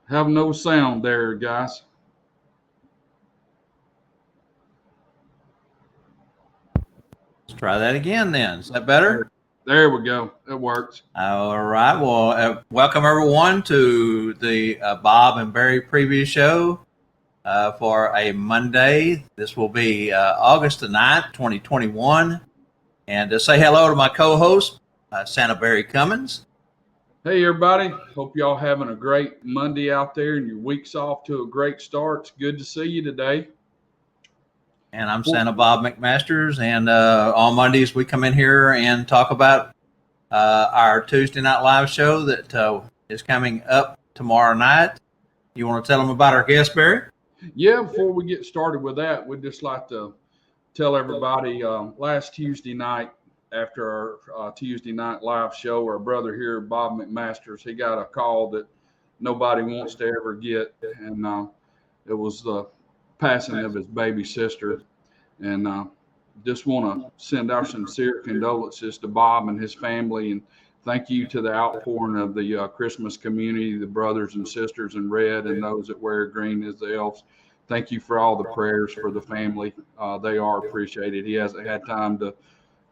Have no sound there, guys. Let's try that again then. Is that better? There we go. It works. All right. Well, welcome everyone to the Bob and Barry preview show for a Monday. This will be August the 9th, 2021. And to say hello to my co-host, Santa Barry Cummins. Hey, everybody. Hope y'all having a great Monday out there and your week's off to a great start. It's good to see you today. And I'm Santa Bob McMasters. And on Mondays, we come in here and talk about our Tuesday Night Live show that is coming up tomorrow night. You want to tell them about our guest, Barry? Yeah, before we get started with that, we'd just like to tell everybody last Tuesday night, after our Tuesday Night Live show, our brother here, Bob McMasters, he got a call that nobody wants to ever get. And it was the passing of his baby sister. And just want to send our sincere condolences to Bob and his family, and thank you to the outpouring of the Christmas community, the brothers and sisters in red and those that wear green as the elves. Thank you for all the prayers for the family. They are appreciated. He hasn't had time to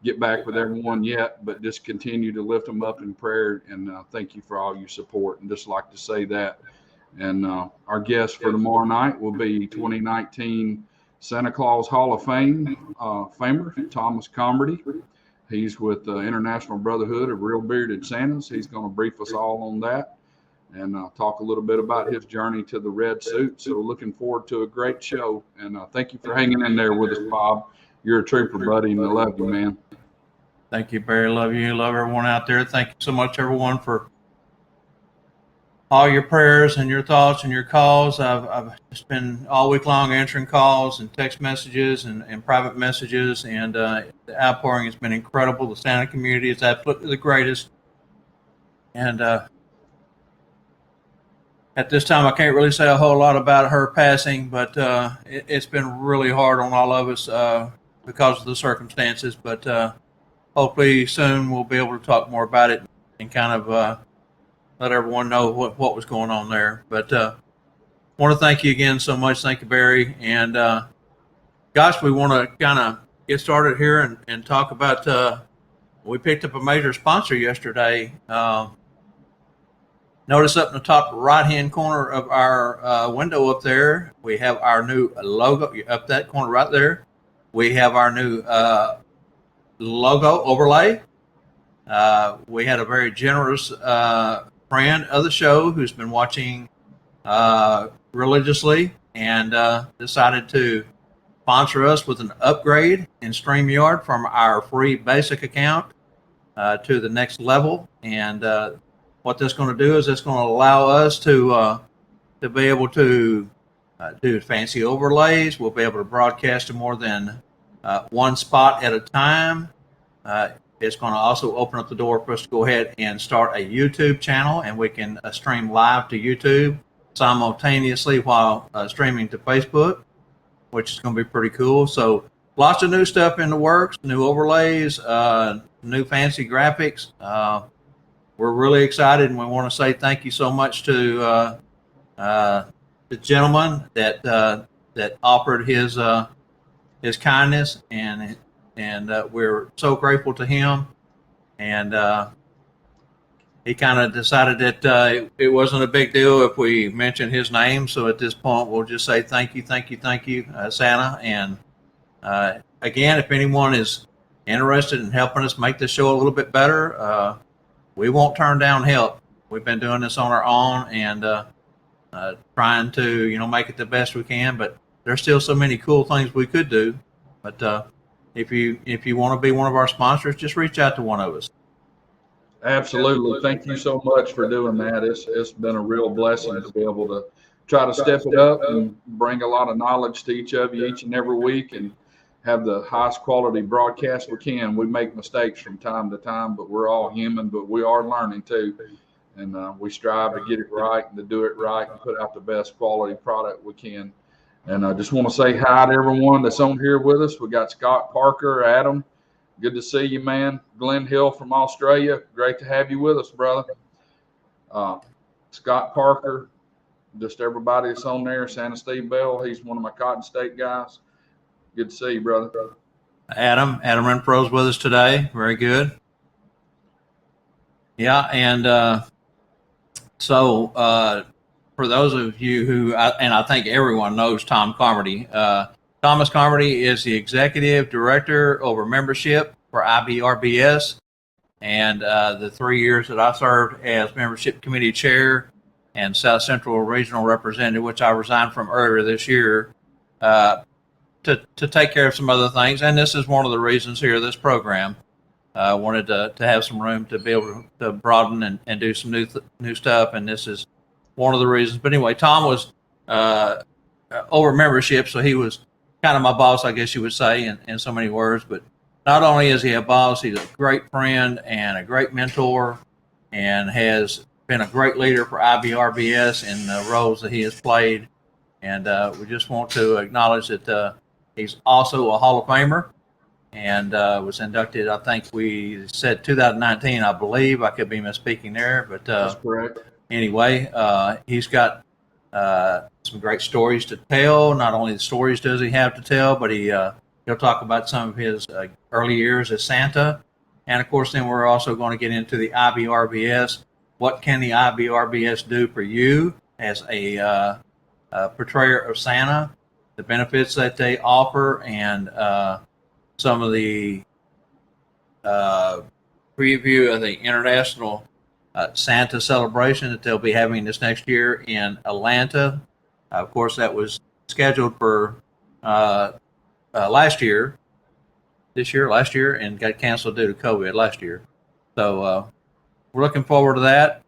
get back with everyone yet, but just continue to lift them up in prayer. And thank you for all your support. And just like to say that. And our guest for tomorrow night will be 2019 Santa Claus Hall of Fame famer Thomas Comrade. He's with the International Brotherhood of Real Bearded Santas. He's going to brief us all on that and talk a little bit about his journey to the red suit. So looking forward to a great show. And thank you for hanging in there with us, Bob. You're a trooper, buddy, and I love you, man. Thank you, Barry. Love you. Love everyone out there. Thank you so much, everyone, for all your prayers and your thoughts and your calls. I've just been all week long answering calls and text messages and private messages, and the outpouring has been incredible. The Santa community is absolutely the greatest. And at this time, I can't really say a whole lot about her passing, but it's been really hard on all of us because of the circumstances. But hopefully soon we'll be able to talk more about it and kind of let everyone know what was going on there. But want to thank you again so much. Thank you, Barry. And gosh, we want to kind of get started here and talk about we picked up a major sponsor yesterday. Notice up in the top right-hand corner of our window up there, we have our new logo. Up that corner right there, we have our new logo overlay. We had a very generous friend of the show who's been watching religiously and decided to sponsor us with an upgrade in StreamYard from our free basic account to the next level. And what that's going to do is it's going to allow us to be able to do fancy overlays. We'll be able to broadcast to more than one spot at a time. It's going to also open up the door for us to go ahead and start a YouTube channel, and we can stream live to YouTube simultaneously while streaming to Facebook, which is going to be pretty cool. So lots of new stuff in the works, new overlays, new fancy graphics. We're really excited, and we want to say thank you so much to the gentleman that offered his kindness, and we're so grateful to him. And he kind of decided that it wasn't a big deal if we mentioned his name. So at this point, we'll just say thank you, Santa. And again, if anyone is interested in helping us make this show a little bit better, we won't turn down help. We've been doing this on our own and trying to, make it the best we can. But there's still so many cool things we could do. But if you want to be one of our sponsors, just reach out to one of us. Absolutely. Thank you so much for doing that. It's been a real blessing to be able to try to step it up and bring a lot of knowledge to each of you each and every week and have the highest quality broadcast we can. We make mistakes from time to time, but we're all human, but we are learning too. And we strive to get it right and to do it right and put out the best quality product we can. And I just want to say hi to everyone that's on here with us. We got Scott Parker, Adam. Good to see you, man. Glenn Hill from Australia. Great to have you with us, brother. Scott Parker, just everybody that's on there. Santa Steve Bell, he's one of my Cotton State guys. Good to see you, brother. Adam Renfro's with us today. Very good. Yeah, and so for those of you who, and I think everyone knows Tom Carmody, Thomas Carmody is the Executive Director over Membership for IBRBS. And the 3 years that I served as Membership Committee Chair and South Central Regional Representative, which I resigned from earlier this year, to take care of some other things. And this is one of the reasons here, this program. Wanted to have some room to be able to broaden and do some new stuff. And this is one of the reasons. But anyway, Tom was over membership, so he was kind of my boss, I guess you would say, in so many words. But not only is he a boss, he's a great friend and a great mentor, and has been a great leader for IBRBS in the roles that he has played. And we just want to acknowledge that he's also a Hall of Famer, and was inducted, I think we said 2019, I believe. I could be misspeaking there, but That's correct. Anyway, he's got some great stories to tell. Not only the stories does he have to tell, but he'll talk about some of his early years as Santa. And of course, then we're also going to get into the IBRBS. What can the IBRBS do for you as a portrayer of Santa, the benefits that they offer, and some of the preview of the International Santa celebration that they'll be having this next year in Atlanta. Of course, that was scheduled for last year, and got canceled due to COVID last year. So we're looking forward to that.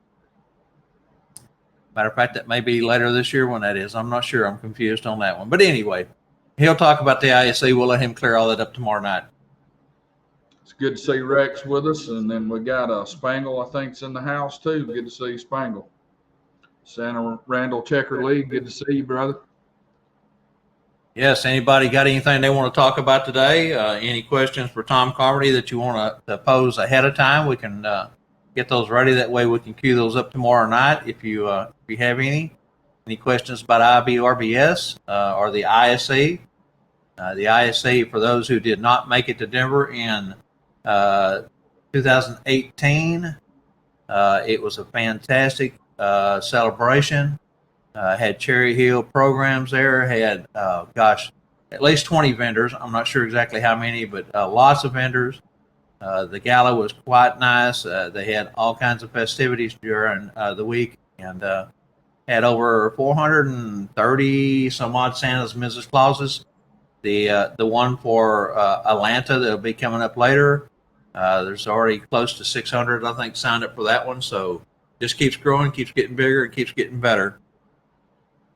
Matter of fact, that may be later this year when that is. I'm not sure. I'm confused on that one. But anyway, he'll talk about the ISE. We'll let him clear all that up tomorrow night. It's good to see Rex with us. And then we got Spangle, I think, is in the house too. Good to see Spangle. Santa Randall Checker League, good to see you, brother. Yes, anybody got anything they want to talk about today? Any questions for Tom Carmody that you want to pose ahead of time? We can get those ready. That way we can queue those up tomorrow night if you have any. Any questions about IBRBS or the ISE? The ISE, for those who did not make it to Denver in 2018, it was a fantastic celebration. Had Cherry Hill programs there, had, at least 20 vendors. I'm not sure exactly how many, but lots of vendors. The gala was quite nice. They had all kinds of festivities during the week, and had over 430 some odd Santa's and Mrs. Clauses. The one for Atlanta that'll be coming up later, there's already close to 600, I think, signed up for that one. So just keeps growing, keeps getting bigger, and keeps getting better.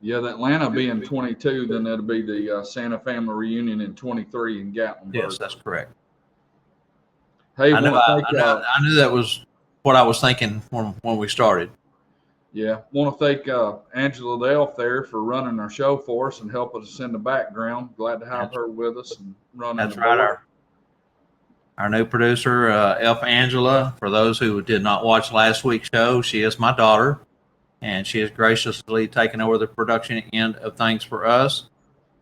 Yeah, the Atlanta being 22, then that'll be the Santa Family Reunion in 23 in Gatlinburg. Yes, that's correct. Hey, I knew that was what I was thinking when we started. Yeah, want to thank Angela the Elf there for running our show for us and helping us in the background. Glad to have her with us and running. That's right. Our new producer, Elf Angela. For those who did not watch last week's show, she is my daughter, and she has graciously taken over the production end of things for us.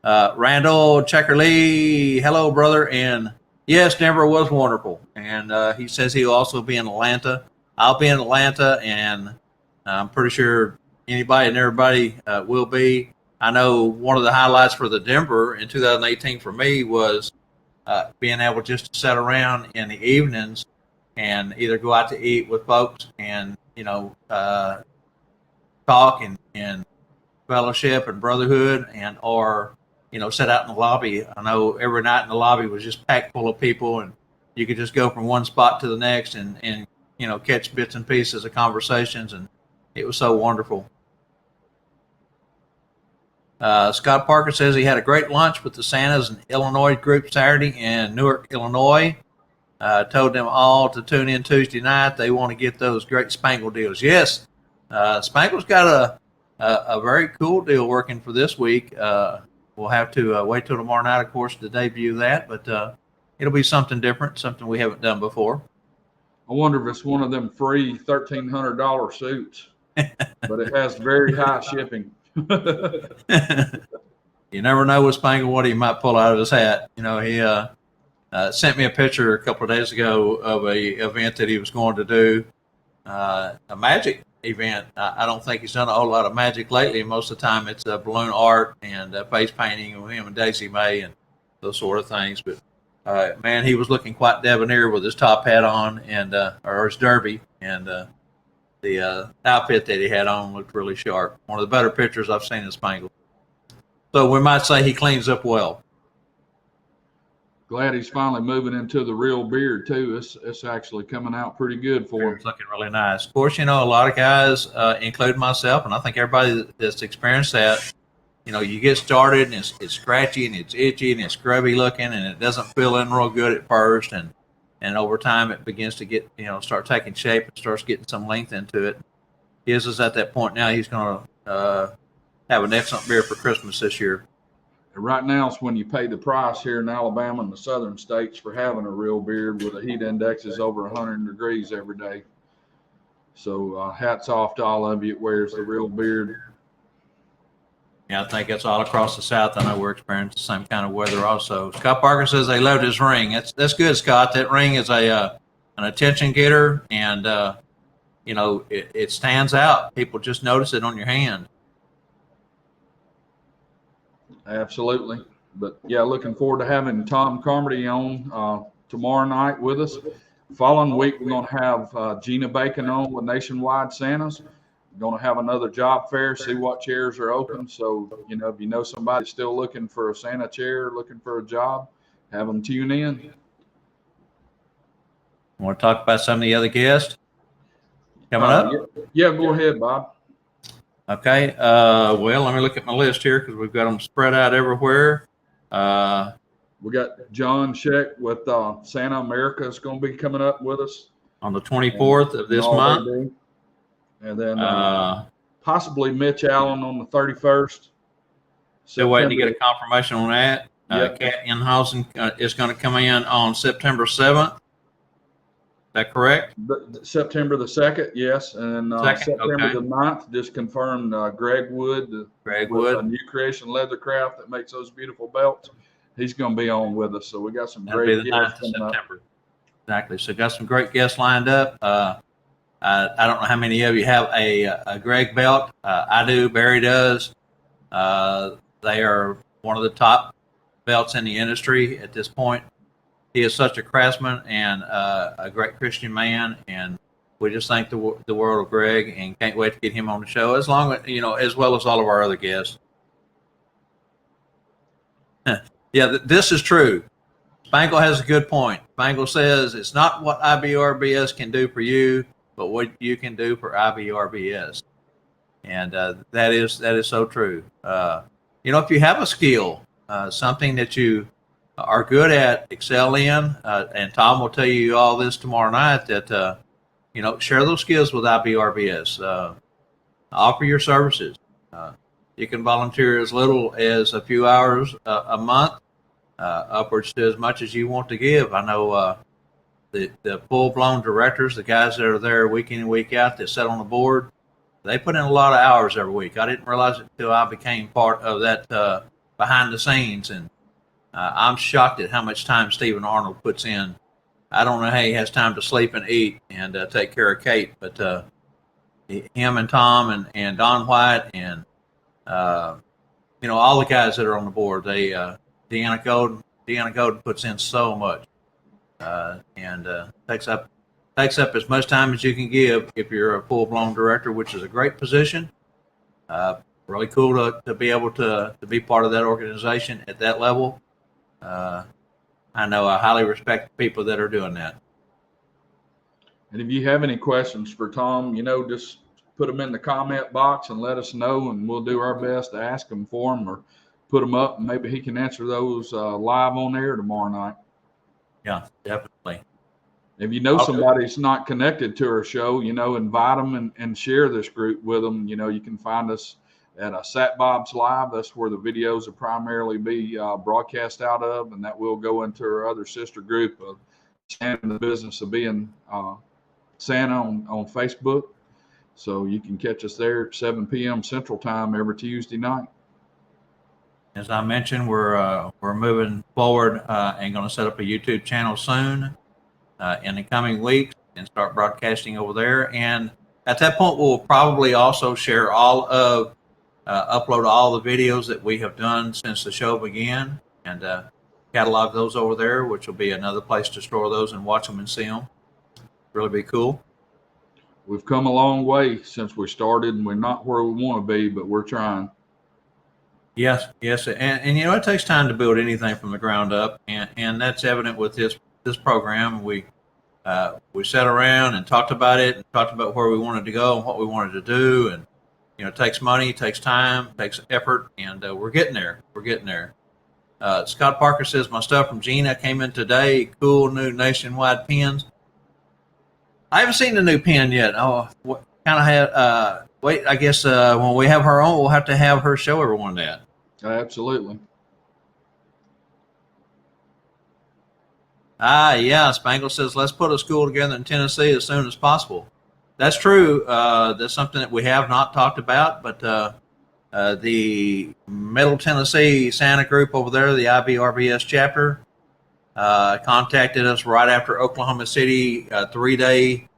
Randall Checker Lee, hello, brother. And yes, Denver was wonderful. And he says he'll also be in Atlanta. I'll be in Atlanta, and I'm pretty sure anybody and everybody will be. I know one of the highlights for the Denver in 2018 for me was being able just to sit around in the evenings and either go out to eat with folks and, talk and fellowship and brotherhood, and or sit out in the lobby. I know every night in the lobby was just packed full of people, and you could just go from one spot to the next and catch bits and pieces of conversations, and it was so wonderful. Scott Parker says he had a great lunch with the Santas and Illinois group Saturday in Newark, Illinois. Told them all to tune in Tuesday night. They want to get those great Spangle deals. Yes, Spangle's got a very cool deal working for this week. We'll have to wait till tomorrow night, of course, to debut that, but it'll be something different, something we haven't done before. I wonder if it's one of them free $1,300 suits, but it has very high shipping. You never know with Spangle what he might pull out of his hat. You know, he sent me a picture a couple of days ago of a event that he was going to do, a magic event. I don't think he's done a whole lot of magic lately. Most of the time it's balloon art and face painting with him and Daisy May and those sort of things. But man, he was looking quite debonair with his top hat on and or his derby, and the outfit that he had on looked really sharp. One of the better pictures I've seen of Spangle. So we might say he cleans up well. Glad he's finally moving into the real beard too. It's actually coming out pretty good for him. It's looking really nice. Of course, you know, a lot of guys, including myself, and I think everybody that's experienced that, you know, you get started and it's scratchy and it's itchy and it's scrubby looking and it doesn't feel in real good at first, and over time it begins to get, you know, start taking shape and starts getting some length into it. His is at that point now. He's going to have an excellent beard for Christmas this year. Right now it's when you pay the price here in Alabama and the southern states for having a real beard with a heat index is over 100 degrees every day. So hats off to all of you that wears the real beard. Yeah, I think it's all across the South. I know we're experiencing the same kind of weather also. Scott Parker says they loved his ring. That's good, Scott. That ring is an attention getter, and you know, it stands out. People just notice it on your hand. Absolutely. But yeah, looking forward to having Tom Carmody on tomorrow night with us. Following week, we're going to have Gina Bacon on with Nationwide Santas. We're going to have another job fair, see what chairs are open. So, you know, if you know somebody still looking for a Santa chair, looking for a job, have them tune in. Want to talk about some of the other guests coming up? Yeah, go ahead, Bob. Okay. Well, let me look at my list here because we've got them spread out everywhere. We got John Scheck with Santa America is going to be coming up with us on the 24th of this month. And then possibly Mitch Allen on the 31st. Still waiting to get a confirmation on that. Kat Inhausen is going to come in on September 7th. Is that correct? September the 2nd, yes. And September the 9th, just confirmed Greg Wood. Greg Wood. A New Creation Leathercraft that makes those beautiful belts. He's going to be on with us. So we got some great guests coming up. Exactly. So got some great guests lined up. I don't know how many of you have a Greg belt. I do. Barry does. They are one of the top belts in the industry at this point. He is such a craftsman and a great Christian man, and we just thank the world of Greg and can't wait to get him on the show, as long as, you know, as well as all of our other guests. Yeah, this is true. Spangle has a good point. Spangle says it's not what IBRBS can do for you, but what you can do for IBRBS, and that is so true. You know, if you have a skill, something that you are good at, excel in, and Tom will tell you all this tomorrow night, that you know, share those skills with IBRBS. Offer your services. You can volunteer as little as a few hours a month, upwards to as much as you want to give. I know the full-blown directors, the guys that are there week in and week out that sit on the board, they put in a lot of hours every week. I didn't realize it until I became part of that behind the scenes, and I'm shocked at how much time Stephen Arnold puts in. I don't know how he has time to sleep and eat and take care of Kate, but him and Tom and Don White and you know, all the guys that are on the board, they Deanna Golden puts in so much, and takes up as much time as you can give if you're a full-blown director, which is a great position. Really cool to be able to be part of that organization at that level. I know I highly respect the people that are doing that. And if you have any questions for Tom, you know, just put them in the comment box and let us know, and we'll do our best to ask them for him or put them up, and maybe he can answer those live on air tomorrow night. Yeah, definitely. If you know somebody's not connected to our show, you know, invite them and share this group with them. You know, you can find us at Sat Bob's Live. That's where the videos will primarily be broadcast out of, and that will go into our other sister group of Santa in the Business of Being Santa on Facebook. So you can catch us there at 7 p.m. Central Time every Tuesday night. As I mentioned, we're moving forward and going to set up a YouTube channel soon in the coming weeks and start broadcasting over there. And at that point, we'll probably also share upload all the videos that we have done since the show began and catalog those over there, which will be another place to store those and watch them and see them. Really be cool. We've come a long way since we started, and we're not where we want to be, but we're trying. Yes, and you know, it takes time to build anything from the ground up, and that's evident with this program. We sat around and talked about it, and talked about where we wanted to go and what we wanted to do, and you know, it takes money, it takes time, it takes effort, and we're getting there. We're getting there. Scott Parker says my stuff from Gina came in today. Cool new nationwide pins. I haven't seen the new pin yet. Oh, what kind of had? Wait, I guess when we have her on, we'll have to have her show everyone that. Absolutely. Yeah. Spangle says, let's put a school together in Tennessee as soon as possible. That's true. That's something that we have not talked about, but the Middle Tennessee Santa group over there, the IBRBS chapter, contacted us right after Oklahoma City 3-day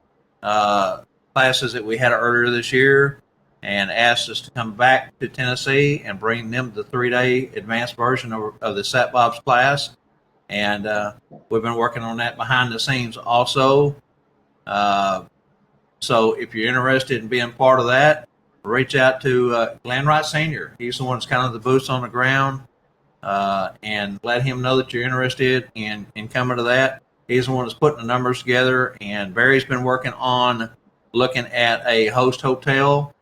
classes that we had earlier this year and asked us to come back to Tennessee and bring them the 3-day advanced version of the Sat Bob's class. And we've been working on that behind the scenes also. So if you're interested in being part of that, reach out to Glenn Wright Sr. He's the one that's kind of the boots on the ground, and let him know that you're interested in coming to that. He's the one that's putting the numbers together, and Barry's been working on looking at a host hotel.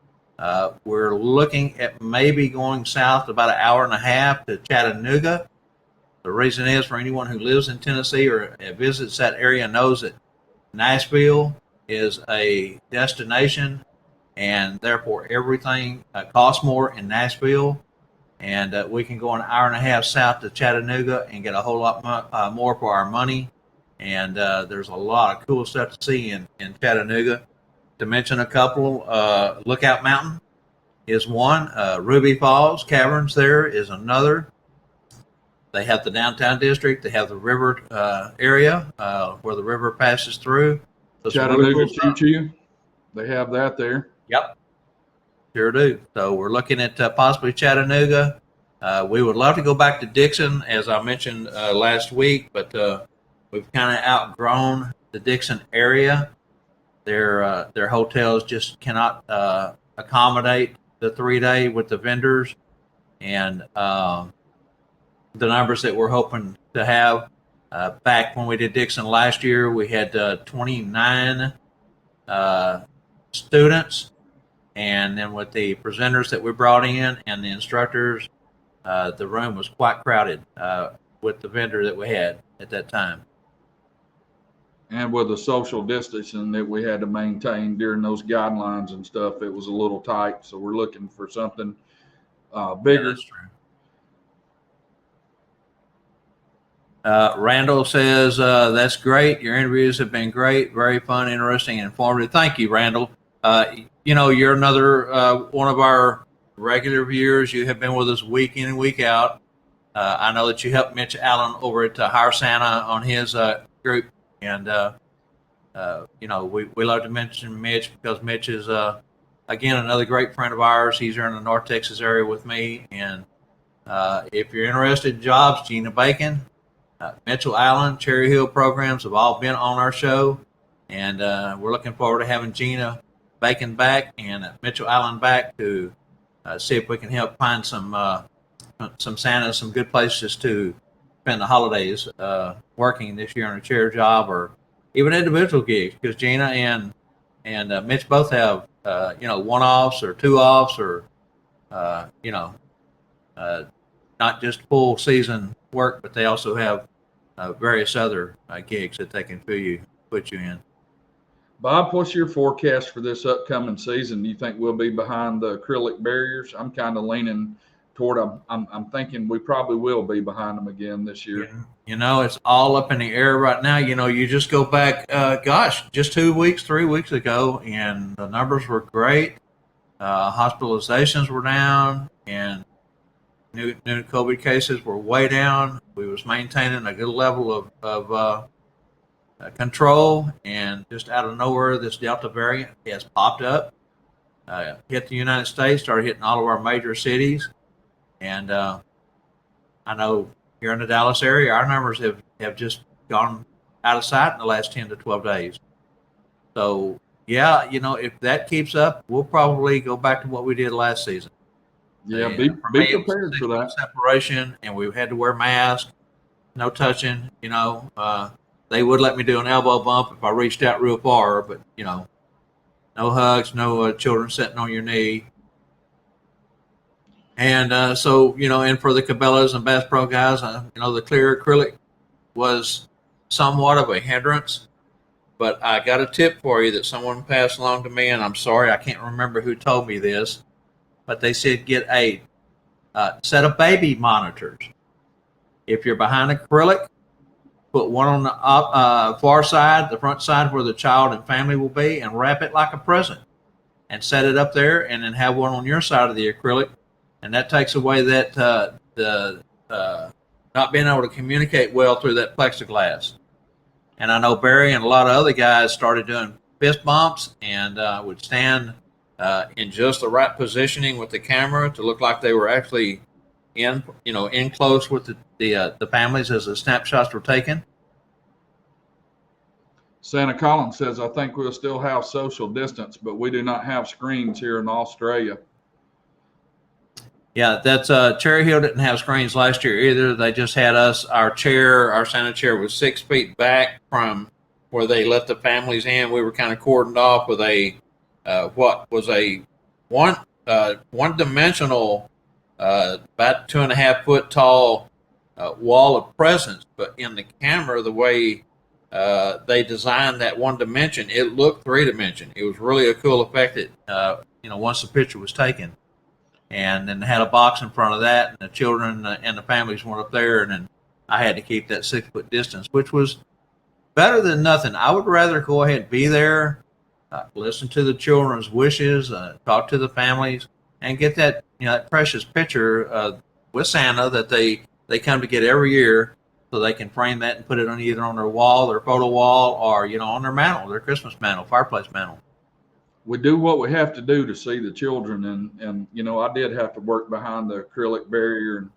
We're looking at maybe going south about an hour and a half to Chattanooga. The reason is, for anyone who lives in Tennessee or visits that area knows that Nashville is a destination, and therefore everything costs more in Nashville. And we can go an hour and a half south to Chattanooga and get a whole lot more for our money. And there's a lot of cool stuff to see in Chattanooga. To mention a couple, Lookout Mountain is one. Ruby Falls Caverns there is another. They have the downtown district. They have the river area where the river passes through. So Chattanooga Choo Choo. They have that there. Yep. Sure do. So we're looking at possibly Chattanooga. We would love to go back to Dixon, as I mentioned last week, but we've kind of outgrown the Dixon area. Their hotels just cannot accommodate the 3-day with the vendors and the numbers that we're hoping to have. Back when we did Dixon last year, we had 29 students, and then with the presenters that we brought in and the instructors, the room was quite crowded with the vendor that we had at that time. And with the social distancing that we had to maintain during those guidelines and stuff, it was a little tight. So we're looking for something bigger. Yeah, that's true. Randall says, that's great. Your interviews have been great, very fun, interesting, and informative. Thank you, Randall. You know, you're another one of our regular viewers. You have been with us week in and week out. I know that you helped Mitch Allen over at Hire Santa on his group. And, you know, we love to mention Mitch because Mitch is, again, another great friend of ours. He's here in the North Texas area with me. And if you're interested in jobs, Gina Bacon, Mitchell Allen, Cherry Hill programs have all been on our show, and we're looking forward to having Gina Bacon back and Mitchell Allen back to see if we can help find some Santas, some good places to spend the holidays working this year on a chair job or even individual gigs, because Gina and Mitch both have you know, one-offs or two-offs or you know, not just full season work, but they also have various other gigs that they can put you in. Bob, what's your forecast for this upcoming season? Do you think we'll be behind the acrylic barriers? I'm kind of leaning toward I'm thinking we probably will be behind them again this year. You know, it's all up in the air right now. You know, you just go back, just 2 weeks, 3 weeks ago, and the numbers were great. Hospitalizations were down, and new COVID cases were way down. We was maintaining a good level of control, and just out of nowhere, this Delta variant has popped up, hit the United States, started hitting all of our major cities, and I know here in the Dallas area, our numbers have just gone out of sight in the last 10 to 12 days. So, yeah, you know, if that keeps up, we'll probably go back to what we did last season. Yeah, be prepared for that. Separation, and we had to wear masks, no touching, you know. They would let me do an elbow bump if I reached out real far, but, you know, no hugs, no children sitting on your knee. And so, you know, and for the Cabela's and Bass Pro guys, you know, the clear acrylic was somewhat of a hindrance. But I got a tip for you that someone passed along to me, and I'm sorry, I can't remember who told me this, but they said get a set of baby monitors. If you're behind acrylic, put one on the far side, the front side where the child and family will be, and wrap it like a present and set it up there, and then have one on your side of the acrylic. And that takes away that the not being able to communicate well through that plexiglass. And I know Barry and a lot of other guys started doing fist bumps and would stand in just the right positioning with the camera to look like they were actually in close with the families as the snapshots were taken. Santa Collins says, I think we'll still have social distance, but we do not have screens here in Australia. Yeah, that's Cherry Hill didn't have screens last year either. They just had our Santa chair was 6 feet back from where they let the families in. We were kind of cordoned off with a what was a one dimensional about 2.5 foot tall wall of presence, but in the camera, the way they designed that one dimension, it looked 3-dimension. It was really a cool effect that once the picture was taken. And then they had a box in front of that, and the children and the families went up there, and then I had to keep that 6 foot distance, which was better than nothing. I would rather go ahead and be there, listen to the children's wishes, talk to the families, and get that that precious picture with Santa that they come to get every year, so they can frame that and put it on either on their wall, their photo wall, or on their mantle, their Christmas mantle, fireplace mantle. We do what we have to do to see the children, and I did have to work behind the acrylic barrier,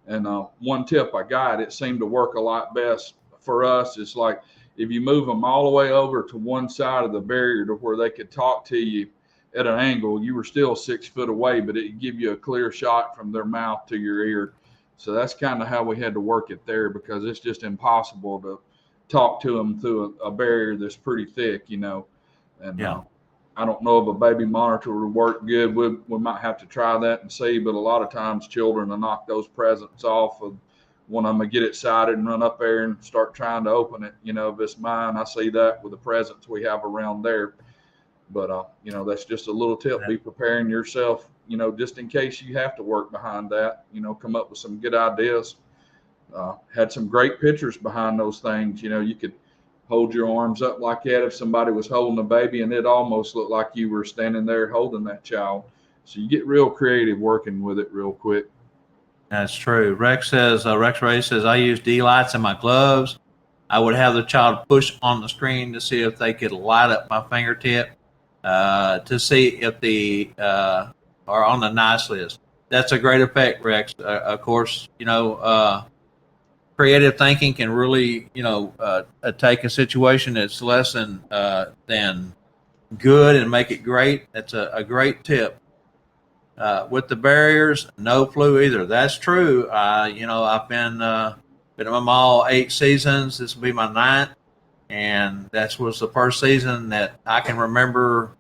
and one tip I got, it seemed to work a lot best for us. It's like if you move them all the way over to one side of the barrier to where they could talk to you at an angle, you were still 6 foot away, but it give you a clear shot from their mouth to your ear. So that's kind of how we had to work it there, because it's just impossible to talk to them through a barrier that's pretty thick, and yeah. I don't know if a baby monitor would work good. We might have to try that and see, but a lot of times children will knock those presents off of one of them, get excited and run up there and start trying to open it. If it's mine, I see that with the presents we have around there. But, that's just a little tip. Be preparing yourself, just in case you have to work behind that, come up with some good ideas. Had some great pictures behind those things. You could hold your arms up like that if somebody was holding a baby, and it almost looked like you were standing there holding that child. So you get real creative working with it real quick. That's true. Rex Ray says, I use D-lights in my gloves. I would have the child push on the screen to see if they could light up my fingertip to see if they are on the nice list. That's a great effect, Rex. Of course, creative thinking can really, take a situation that's less than good and make it great. That's a great tip. With the barriers, no flu either. That's true. I've been at my mall 8 seasons. This will be my 9th, and that was the first season that I can remember.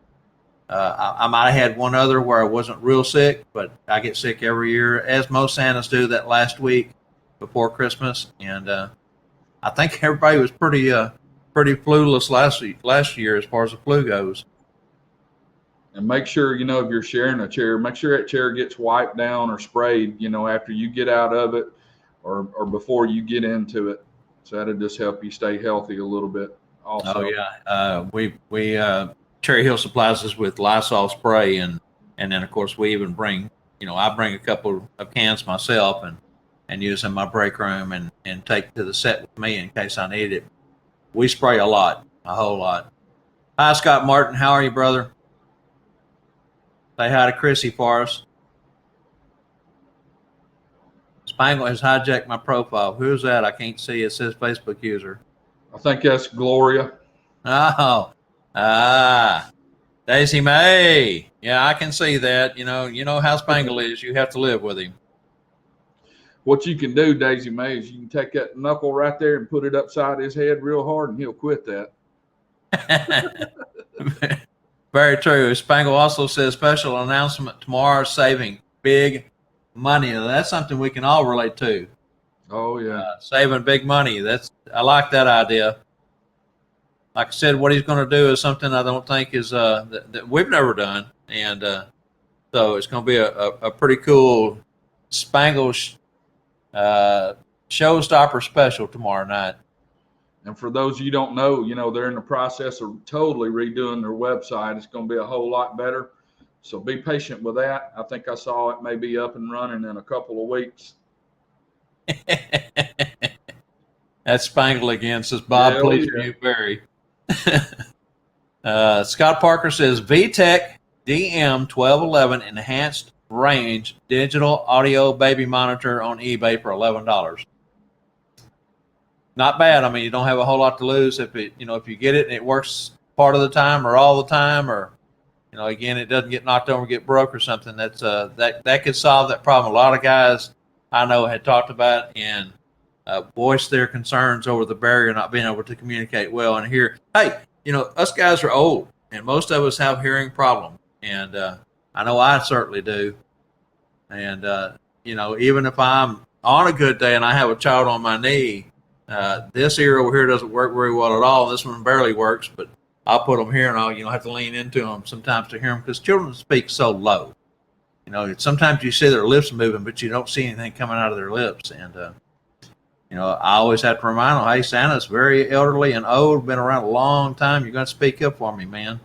I might have had one other where I wasn't real sick, but I get sick every year, as most Santas do that last week before Christmas, and I think everybody was pretty fluless last year as far as the flu goes. And make sure, if you're sharing a chair, make sure that chair gets wiped down or sprayed, after you get out of it or before you get into it. So that'll just help you stay healthy a little bit also. Oh yeah. We Cherry Hill supplies us with Lysol spray, and then of course we even bring, I bring a couple of cans myself and use in my break room and take to the set with me in case I need it. We spray a whole lot. Hi, Scott Martin. How are you, brother? Say hi to Chrissy for us. Spangle has hijacked my profile. Who's that? I can't see. It says Facebook user. I think that's Gloria. Oh, Daisy May. Yeah, I can see that. You know how Spangle is. You have to live with him. What you can do, Daisy May, is you can take that knuckle right there and put it upside his head real hard, and he'll quit that. Very true. Spangle also says special announcement tomorrow, saving big money. Now, that's something we can all relate to. Oh yeah, saving big money. I like that idea. Like I said, what he's going to do is something I don't think is that we've never done, and so it's going to be a pretty cool Spangle showstopper special tomorrow night. And for those of you who don't know, they're in the process of totally redoing their website. It's going to be a whole lot better. So be patient with that. I think I saw it may be up and running in a couple of weeks. That's Spangle again. Says Bob, Yeah, please yeah. mute Barry. Scott Parker says VTech DM1211 enhanced range digital audio baby monitor on eBay for $11. Not bad. I mean, you don't have a whole lot to lose if if you get it and it works part of the time or all the time, or again, it doesn't get knocked over, get broke or something. That's that could solve that problem. A lot of guys I know had talked about and voiced their concerns over the barrier not being able to communicate well. And here, hey, us guys are old, and most of us have hearing problems, and I know I certainly do. And even if I'm on a good day and I have a child on my knee, this ear over here doesn't work very well at all. This one barely works, but I'll put them here and I'll have to lean into them sometimes to hear them because children speak so low. Sometimes you see their lips moving, but you don't see anything coming out of their lips. And I always have to remind them, hey, Santa's very elderly and old, been around a long time. You're going to speak up for me, man.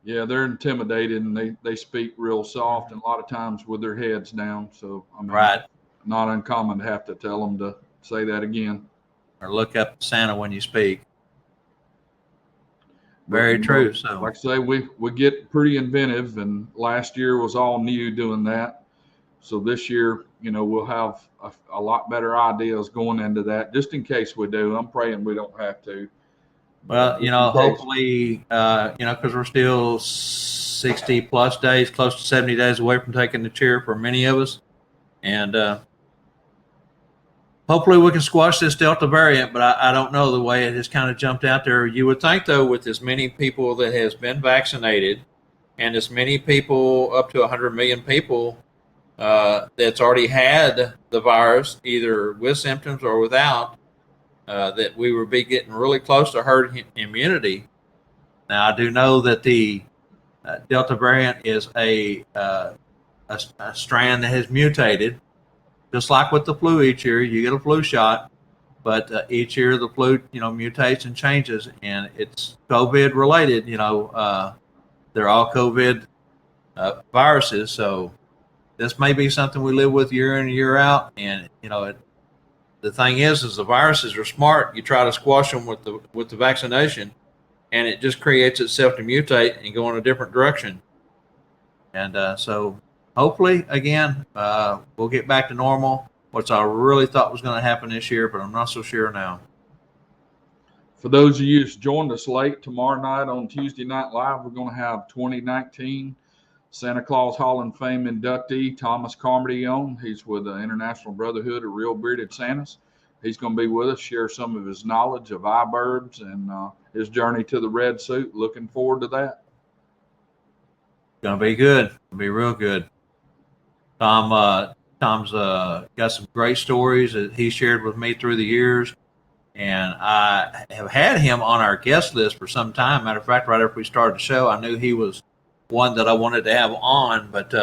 Yeah, they're intimidated and they speak real soft and a lot of times with their heads down. So I mean, Right. Not uncommon to have to tell them to say that again. Or look up Santa when you speak. Very true. So, like I say, we get pretty inventive, and last year was all new doing that. So this year, we'll have a lot better ideas going into that. Just in case we do, I'm praying we don't have to. Well, hopefully, because we're still 60 plus days, close to 70 days away from taking the chair for many of us, and hopefully we can squash this Delta variant, but I don't know the way it has kind of jumped out there. You would think, though, with as many people that has been vaccinated and as many people, up to 100 million people, that's already had the virus, either with symptoms or without, that we would be getting really close to herd immunity. Now, I do know that the Delta variant is a strand that has mutated. Just like with the flu each year, you get a flu shot, but each year the flu, mutates and changes, and it's COVID related. They're all COVID viruses, so this may be something we live with year in and year out. And the thing is the viruses are smart. You try to squash them with the vaccination, and it just creates itself to mutate and go in a different direction. And so. Hopefully, again, we'll get back to normal, which I really thought was going to happen this year, but I'm not so sure now. For those of you who's joined us late, tomorrow night on Tuesday Night Live, we're going to have 2019 Santa Claus Hall of Fame inductee Thomas Carmody on. He's with the International Brotherhood of Real Bearded Santas. He's going to be with us, share some of his knowledge of iBirds and his journey to the red suit. Looking forward to that. Going to be good. It'll be real good. Tom's got some great stories that he shared with me through the years, and I have had him on our guest list for some time. Matter of fact, right after we started the show, I knew he was one that I wanted to have on, but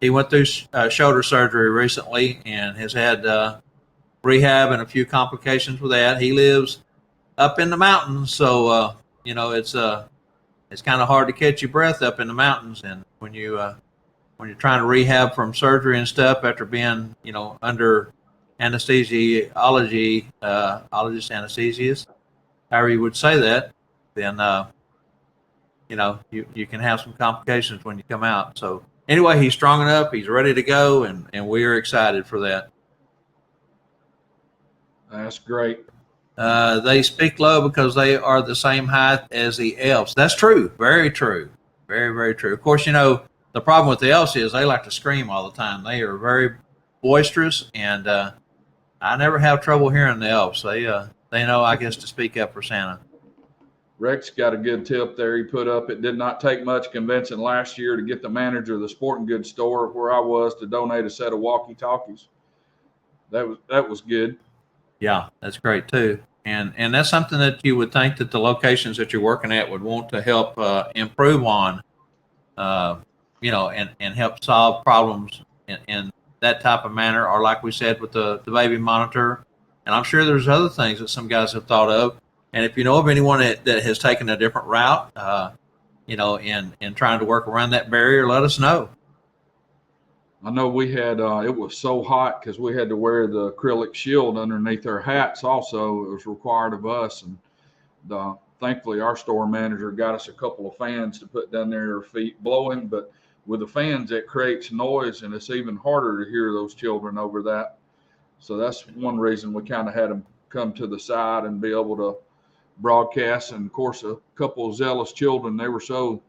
he went through shoulder surgery recently and has had rehab and a few complications with that. He lives up in the mountains, so it's kind of hard to catch your breath up in the mountains, and when you're trying to rehab from surgery and stuff after being under anesthesiology, anesthesiast, however you would say that, then you can have some complications when you come out. So anyway, he's strong enough, he's ready to go, and we are excited for that. That's great. They speak low because they are the same height as the elves. That's true. Very true. Very, very true. Of course, the problem with the elves is they like to scream all the time. They are very boisterous, and I never have trouble hearing the elves. They know, I guess, to speak up for Santa. Rex got a good tip there he put up. It did not take much convincing last year to get the manager of the sporting goods store where I was to donate a set of walkie-talkies. That was good. Yeah, that's great too. And that's something that you would think that the locations that you're working at would want to help improve on, and help solve problems in that type of manner, or like we said with the baby monitor. And I'm sure there's other things that some guys have thought of. And if you know of anyone that has taken a different route, in trying to work around that barrier, let us know. I know we had, it was so hot because we had to wear the acrylic shield underneath our hats also. It was required of us. And thankfully, our store manager got us a couple of fans to put down there our feet blowing. But with the fans, it creates noise, and it's even harder to hear those children over that. So that's one reason we kind of had them come to the side and be able to broadcast. And, of course, a couple of zealous children, they were so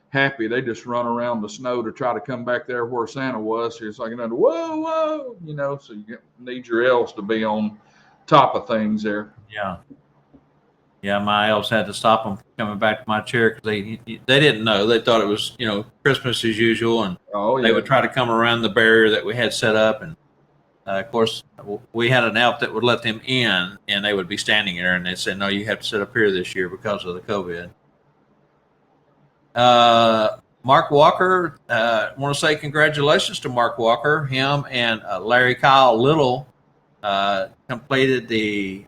happy they just run around the snow to try to come back there where Santa was. So it's like another whoa, so you need your elves to be on top of things there. Yeah, my elves had to stop them from coming back to my chair because they didn't know. They thought it was Christmas as usual, and they would try to come around the barrier that we had set up. And of course, we had an elf that would let them in, and they would be standing there, and they said, "No, you have to sit up here this year because of the COVID." Mark Walker, want to say congratulations to Mark Walker. Him and Larry Kyle Little completed the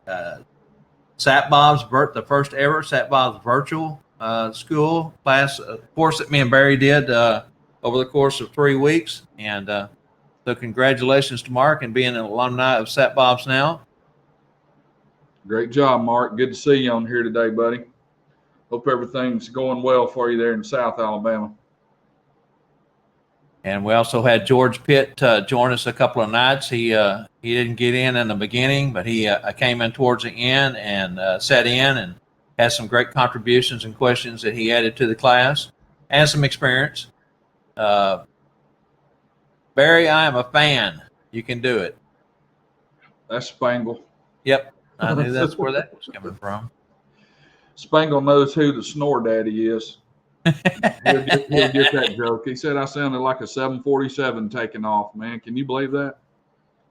the first ever Sat Bob's virtual school class course that me and Barry did over the course of 3 weeks. And so congratulations to Mark and being an alumni of Sat Bob's now. Great job, Mark. Good to see you on here today, buddy. Hope everything's going well for you there in South Alabama. And we also had George Pitt join us a couple of nights. He didn't get in the beginning, but he came in towards the end and sat in and had some great contributions and questions that he added to the class and some experience. Barry, I am a fan. You can do it. That's Spangle. Yep. I knew that's where that was coming from. Spangle knows who the snore daddy is. He'll get that joke. He said I sounded like a 747 taking off, man. Can you believe that?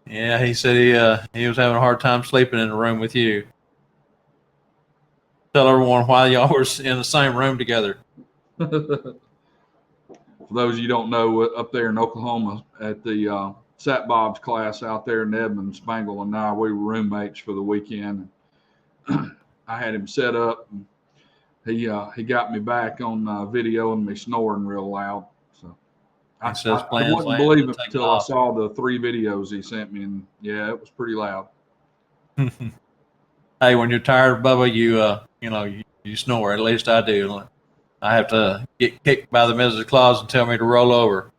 Yeah, he said he was having a hard time sleeping in the room with you. Tell everyone why y'all were in the same room together. For those of you who don't know, up there in Oklahoma at the Sat Bob's class out there in Edmond, Spangle and I, we were roommates for the weekend. I had him set up, and he got me back on video and me snoring real loud. So I wouldn't believe it until I saw the 3 videos he sent me, and yeah, it was pretty loud. Hey, when you're tired, Bubba, you snore. At least I do. I have to get kicked by the Mrs. Claus and tell me to roll over.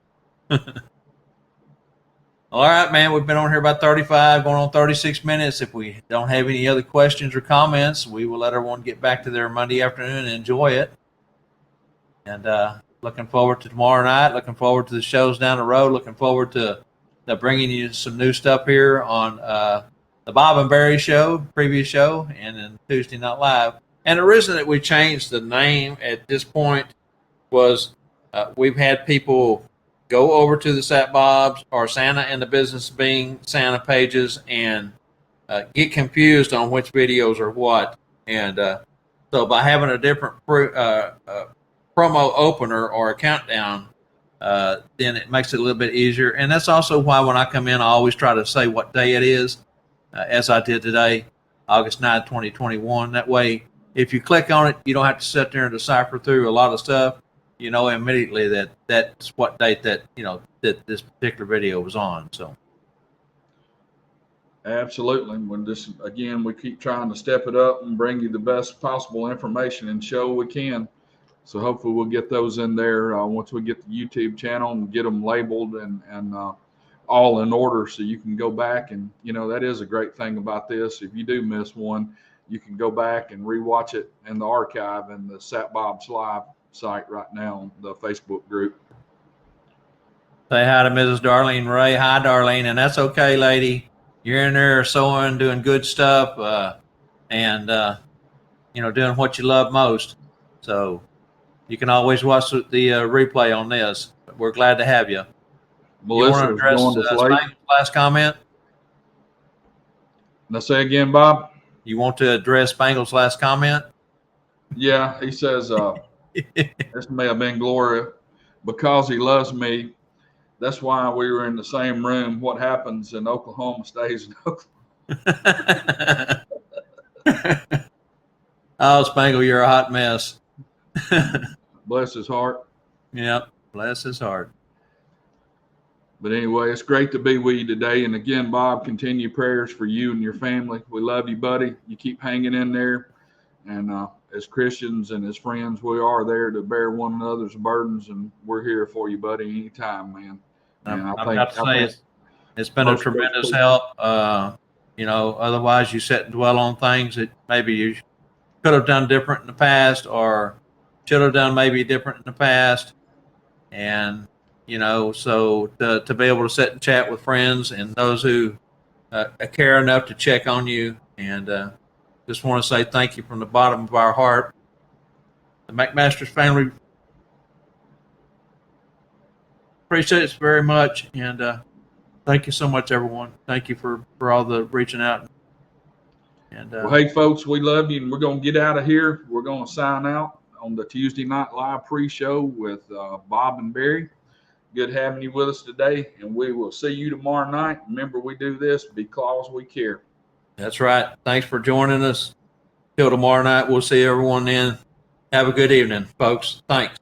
All right, man, we've been on here about 35, going on 36 minutes. If we don't have any other questions or comments, we will let everyone get back to their Monday afternoon and enjoy it. And looking forward to tomorrow night, looking forward to the shows down the road, looking forward to bringing you some new stuff here on the Bob and Barry show, previous show, and then Tuesday Night Live. And the reason that we changed the name at this point was we've had people go over to the Sat Bob's or Santa and the Business Being Santa pages and get confused on which videos are what. And so by having a different promo opener or a countdown, then it makes it a little bit easier. And that's also why when I come in, I always try to say what day it is, as I did today, August 9, 2021. That way, if you click on it, you don't have to sit there and decipher through a lot of stuff. You know immediately that that's what date that, that this particular video was on. So. Absolutely. When this, again, we keep trying to step it up and bring you the best possible information and show we can. So hopefully we'll get those in there once we get the YouTube channel and get them labeled and all in order, so you can go back and, that is a great thing about this. If you do miss one, you can go back and rewatch it in the archive and the Sat Bob's Live site right now on the Facebook group. Say hi to Mrs. Darlene Ray. Hi, Darlene. And that's okay, lady. You're in there sewing, doing good stuff, and doing what you love most. So you can always watch the replay on this. But we're glad to have you. Melissa, you want to address Spangle's last comment? Now say again, Bob. You want to address Spangle's last comment? Yeah, he says this may have been Gloria, because he loves me. That's why we were in the same room. What happens in Oklahoma stays in Oklahoma. Oh, Spangle, you're a hot mess. Bless his heart. Yep, bless his heart. But anyway, it's great to be with you today. And again, Bob, continue prayers for you and your family. We love you, buddy. You keep hanging in there. And as Christians and as friends, we are there to bear one another's burdens. And we're here for you, buddy, anytime, man. I've got to say it's been a tremendous help. Otherwise you sit and dwell on things that maybe you could have done different in the past or should have done maybe different in the past. And, so to be able to sit and chat with friends and those who care enough to check on you. And just want to say thank you from the bottom of our heart. The McMasters family appreciate it very much, and thank you so much, everyone. Thank you for all the reaching out. And well, hey, folks, we love you, and we're going to get out of here. We're going to sign out on the Tuesday Night Live pre-show with Bob and Barry. Good having you with us today, and we will see you tomorrow night. Remember, we do this because we care. That's right. Thanks for joining us. Till tomorrow night, we'll see everyone then. Have a good evening, folks. Thanks.